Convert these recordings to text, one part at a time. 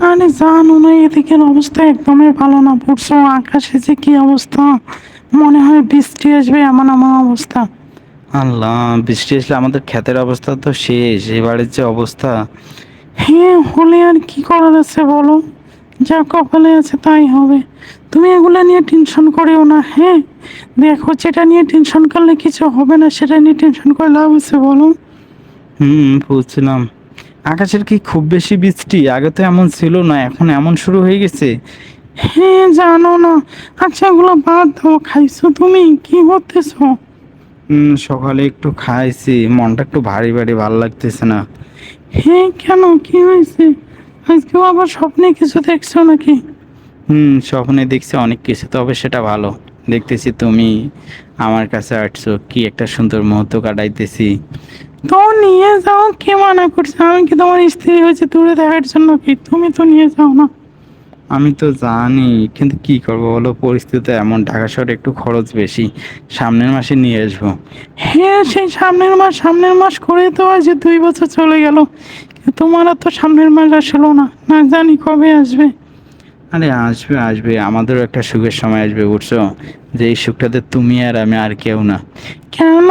আরে জানো না, এদিকের অবস্থা একদমই ভালো না, বুঝছো? আকাশে যে কি অবস্থা, মনে হয় বৃষ্টি আসবে, এমন এমন অবস্থা। আল্লাহ, বৃষ্টি আসলে আমাদের ক্ষেতের অবস্থা তো শেষ, এবারের যে অবস্থা। হ্যাঁ, হলে আর কি করার আছে বলো, যা কপালে আছে তাই হবে। তুমি এগুলা নিয়ে টেনশন করিও না, হ্যাঁ? দেখো, যেটা নিয়ে টেনশন করলে কিছু হবে না, সেটা নিয়ে টেনশন করে লাভ আছে বলো? বুঝছিলাম। আকাশের কি খুব বেশি বৃষ্টি? আগে তো এমন ছিল না, এখন এমন শুরু হয়ে গেছে। হ্যাঁ, জানো না। আচ্ছা, এগুলো বাদ দাও, খাইছো? তুমি কি করতেছো? সকালে একটু খাইছি, মনটা একটু ভারী ভারী, ভালো লাগতেছে না। হ্যাঁ, কেন, কি হয়েছে? আজকেও আবার স্বপ্নে কিছু দেখছো নাকি? স্বপ্নে দেখছি অনেক কিছু, তবে সেটা ভালো। দেখতেছি তুমি আমার কাছে আসছো, কি একটা সুন্দর মুহূর্ত কাটাইতেছি। তো নিয়ে যাও, কে মানা করছে? আমি কি তোমার স্ত্রী হয়েছে দূরে দেখার জন্য? কি তুমি তো নিয়ে যাও না? আমি তো জানি, কিন্তু কি করবো বলো, পরিস্থিতি এমন, ঢাকা শহরে একটু খরচ বেশি। সামনের মাসে নিয়ে আসবো। হ্যাঁ, সেই সামনের মাস করে তো আজ 2 বছর চলে গেল। কিন্তু তোমার আর তো সামনের মাস আসলো না, না জানি কবে আসবে। আরে আসবে আসবে, আমাদেরও একটা সুখের সময় আসবে, বুঝছো? যে এই সুখটাতে তুমি আর আমি, আর কেউ না। কেন?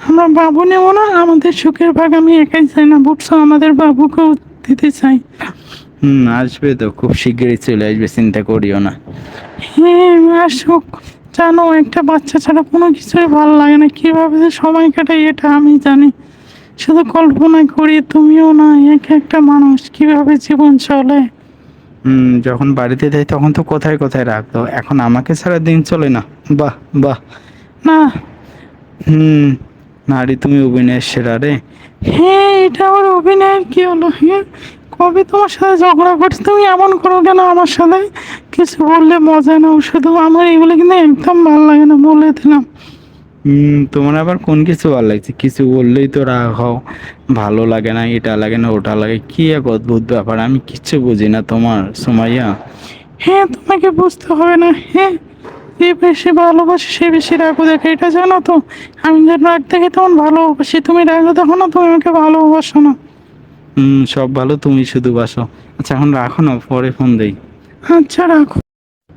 আমরা বাবু নেবো না? আমাদের সুখের ভাগ আমি একাই চাই না, বুঝছো? আমাদের বাবুকেও দিতে চাই। আসবে তো, খুব শিগগিরই চলে আসবে, চিন্তা করিও না। হ্যাঁ, আসুক। জানো, একটা বাচ্চা ছাড়া কোনো কিছুই ভালো লাগে না, কিভাবে যে সময় কাটাই এটা আমি জানি। শুধু কল্পনা করি, তুমিও না, এক একটা মানুষ কিভাবে জীবন চলে। যখন বাড়িতে যাই তখন তো কোথায় কোথায় রাখতো, এখন আমাকে ছাড়া দিন চলে না। বাহ বাহ। না। হুম। নারী, তুমি অভিনয়ের সেরা রে। হ্যাঁ, এটা আবার অভিনয়ের কি হলো? হ্যাঁ, কবে তোমার সাথে ঝগড়া করছি? তুমি এমন করো কেন আমার সাথে? কিছু বললে মজা নাও শুধু, আমার এগুলো কিন্তু একদম ভালো লাগে না, বলে দিলাম। তোমার আবার কোন কিছু ভালো লাগছে? কিছু বললেই তো রাগ হও, ভালো লাগে না, এটা লাগে না, ওটা লাগে, কি এক অদ্ভুত ব্যাপার, আমি কিচ্ছু বুঝি না তোমার, সুমাইয়া। হ্যাঁ, তোমাকে বুঝতে হবে না। হ্যাঁ, যে বেশি ভালোবাসে সে বেশি রাগও দেখে, এটা জানো তো? আমি যখন রাগ দেখি তখন ভালোবাসি, তুমি রাগও দেখো না, তুমি আমাকে ভালোবাসো না। সব ভালো, তুমি শুধু বাসো। আচ্ছা এখন রাখো না, পরে ফোন দেই। আচ্ছা, রাখো।